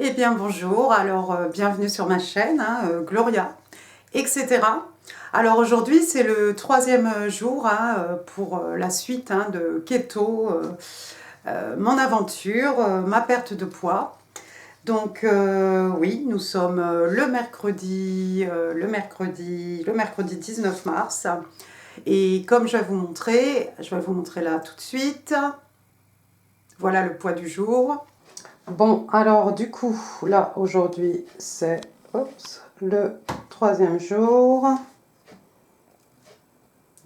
Eh bien bonjour, alors bienvenue sur ma chaîne, Gloria, etc. Alors aujourd'hui c'est le troisième jour pour la suite de Keto, mon aventure, ma perte de poids. Donc oui, nous sommes le mercredi 19 mars. Et comme je vais vous montrer là tout de suite, voilà le poids du jour. Bon, alors du coup, là, aujourd'hui, c'est le troisième jour.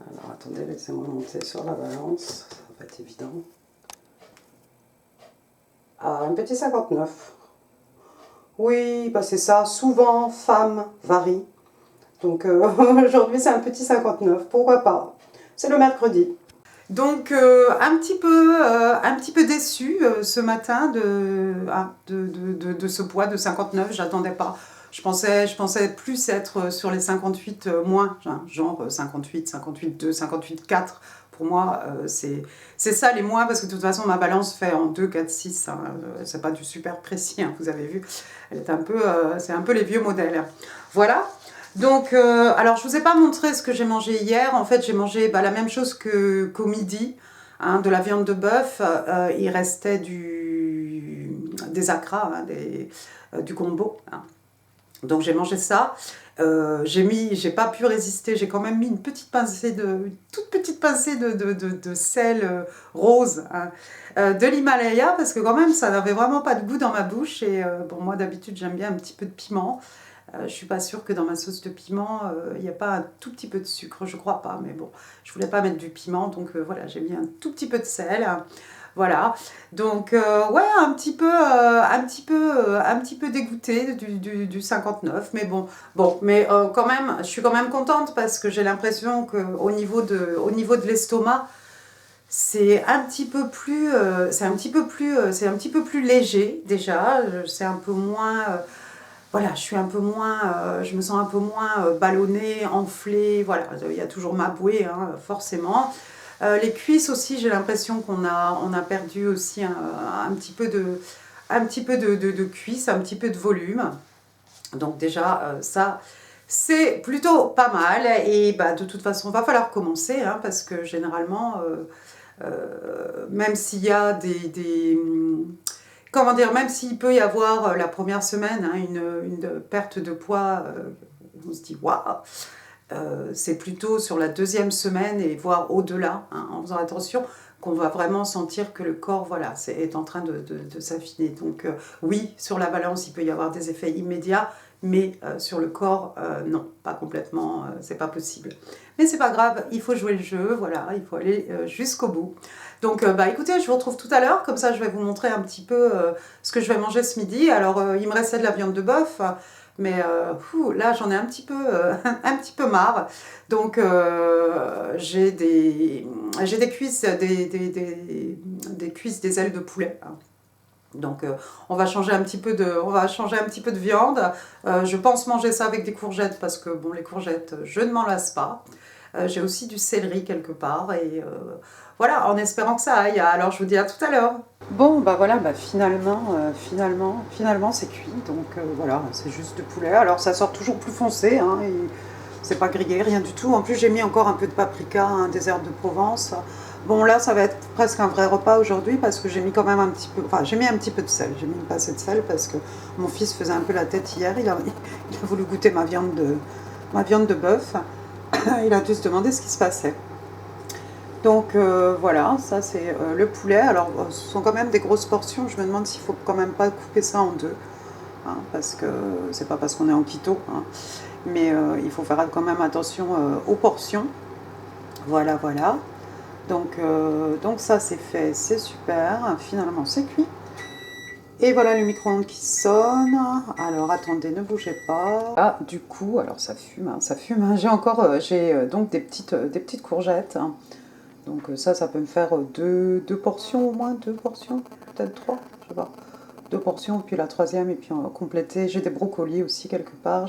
Alors, attendez, laissez-moi monter sur la balance, ça va pas être évident. Ah, un petit 59. Oui, bah c'est ça, souvent, femme varie. Donc, aujourd'hui, c'est un petit 59, pourquoi pas. C'est le mercredi. Donc un petit peu déçue ce matin de ce poids de 59, j'attendais pas. Je pensais plus être sur les 58 moins, genre 58, 58, 2, 58, 4. Pour moi, c'est ça les moins, parce que de toute façon, ma balance fait en 2, 4, 6. C'est pas du super précis, vous avez vu. Elle est c'est un peu les vieux modèles. Voilà. Donc, alors je ne vous ai pas montré ce que j'ai mangé hier. En fait, j'ai mangé la même chose qu'au midi, de la viande de bœuf. Il restait des acras, du gombo. Donc j'ai mangé ça. J'ai pas pu résister. J'ai quand même mis une toute petite pincée de sel rose, de l'Himalaya, parce que quand même ça n'avait vraiment pas de goût dans ma bouche. Et bon, moi d'habitude j'aime bien un petit peu de piment. Je ne suis pas sûre que dans ma sauce de piment, il n'y a pas un tout petit peu de sucre, je crois pas, mais bon, je voulais pas mettre du piment, donc voilà, j'ai mis un tout petit peu de sel, voilà. Donc ouais, un petit peu dégoûtée du 59, mais bon, mais quand même, je suis quand même contente parce que j'ai l'impression qu'au niveau de l'estomac, c'est un petit peu plus, c'est un petit peu plus léger déjà, c'est un peu moins voilà, je me sens un peu moins ballonnée, enflée, voilà, il y a toujours ma bouée, forcément. Les cuisses aussi, j'ai l'impression qu'on a perdu aussi un petit peu de cuisses, un petit peu de volume. Donc déjà, ça, c'est plutôt pas mal. Et bah, de toute façon, il va falloir commencer, parce que généralement, même s'il y a comment dire, même s'il peut y avoir la première semaine une perte de poids, on se dit waouh, c'est plutôt sur la deuxième semaine et voire au-delà, en faisant attention, qu'on va vraiment sentir que le corps voilà, est en train de s'affiner. Donc oui, sur la balance, il peut y avoir des effets immédiats, mais sur le corps, non, pas complètement, c'est pas possible. Mais c'est pas grave, il faut jouer le jeu, voilà, il faut aller jusqu'au bout. Donc bah écoutez, je vous retrouve tout à l'heure, comme ça je vais vous montrer un petit peu ce que je vais manger ce midi. Alors il me restait de la viande de bœuf, mais là j'en ai un petit peu marre. Donc j'ai des cuisses, des cuisses, des ailes de poulet. Donc on va changer un petit peu de viande. Je pense manger ça avec des courgettes parce que bon, les courgettes, je ne m'en lasse pas. J'ai aussi du céleri quelque part et voilà, en espérant que ça aille. Alors je vous dis à tout à l'heure. Bon, bah voilà, bah finalement c'est cuit. Donc voilà, c'est juste de poulet. Alors ça sort toujours plus foncé, et c'est pas grillé, rien du tout. En plus, j'ai mis encore un peu de paprika, des herbes de Provence. Bon, là, ça va être presque un vrai repas aujourd'hui parce que j'ai mis quand même un petit peu... Enfin, j'ai mis un petit peu de sel. J'ai mis une pincée de sel parce que mon fils faisait un peu la tête hier. Il a voulu goûter ma viande de bœuf. Il a dû se demander ce qui se passait. Donc voilà, ça c'est le poulet. Alors, ce sont quand même des grosses portions. Je me demande s'il faut quand même pas couper ça en deux. Parce que c'est pas parce qu'on est en keto. Mais il faut faire quand même attention aux portions. Voilà, voilà. Donc ça c'est fait, c'est super, finalement c'est cuit. Et voilà le micro-ondes qui sonne. Alors attendez, ne bougez pas. Ah, du coup, alors ça fume, ça fume. J'ai encore, donc des petites courgettes. Donc ça peut me faire deux portions au moins, deux portions, peut-être trois, je sais pas. Deux portions, puis la troisième, et puis on va compléter. J'ai des brocolis aussi quelque part.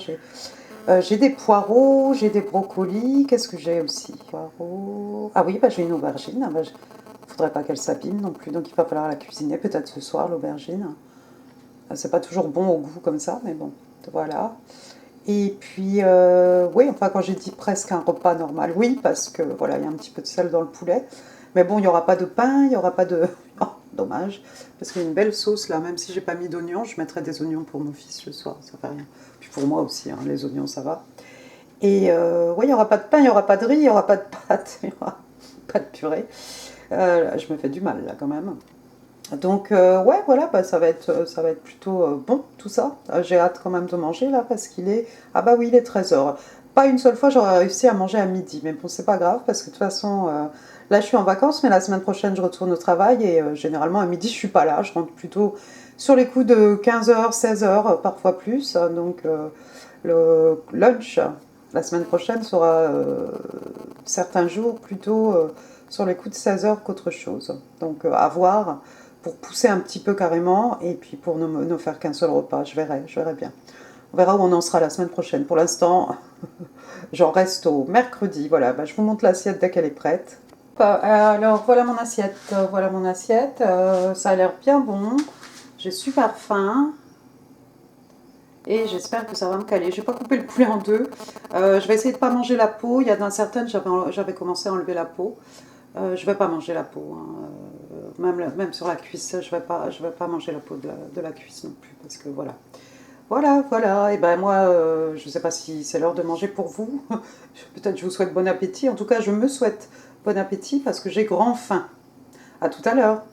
J'ai des poireaux, j'ai des brocolis. Qu'est-ce que j'ai aussi? Poireaux. Ah oui, j'ai une aubergine. Faudrait pas qu'elle s'abîme non plus, donc il va falloir la cuisiner peut-être ce soir, l'aubergine. C'est pas toujours bon au goût comme ça, mais bon, voilà. Et puis, oui, enfin, quand j'ai dit presque un repas normal, oui, parce que voilà, il y a un petit peu de sel dans le poulet. Mais bon, il n'y aura pas de pain, il n'y aura pas de. Oh, dommage, parce qu'il y a une belle sauce là, même si j'ai pas mis d'oignons, je mettrai des oignons pour mon fils le soir, ça fait rien. Puis pour moi aussi, hein, les oignons, ça va. Et oui, il n'y aura pas de pain, il n'y aura pas de riz, il n'y aura pas de pâtes, il n'y aura pas de purée. Je me fais du mal là quand même. Donc ouais, voilà, bah, ça va être plutôt bon tout ça. J'ai hâte quand même de manger là parce qu'il est... Ah bah oui, il est 13h. Pas une seule fois j'aurais réussi à manger à midi, mais bon, c'est pas grave parce que de toute façon, là je suis en vacances, mais la semaine prochaine je retourne au travail et généralement à midi je suis pas là, je rentre plutôt sur les coups de 15h, 16h, parfois plus. Donc le lunch la semaine prochaine sera certains jours plutôt sur les coups de 16h qu'autre chose. Donc à voir pour pousser un petit peu carrément et puis pour ne faire qu'un seul repas. Je verrai bien. On verra où on en sera la semaine prochaine. Pour l'instant, j'en reste au mercredi. Voilà, bah, je vous montre l'assiette dès qu'elle est prête. Alors voilà mon assiette. Voilà mon assiette. Ça a l'air bien bon. J'ai super faim. Et j'espère que ça va me caler. Je vais pas couper le poulet en deux. Je vais essayer de ne pas manger la peau. Il y en a certaines, j'avais commencé à enlever la peau. Je vais pas manger la peau. Hein. Même sur la cuisse, je vais pas manger la peau de la cuisse non plus. Parce que voilà. Voilà, voilà. Et ben moi, je sais pas si c'est l'heure de manger pour vous. Peut-être je vous souhaite bon appétit. En tout cas, je me souhaite bon appétit parce que j'ai grand faim. À tout à l'heure.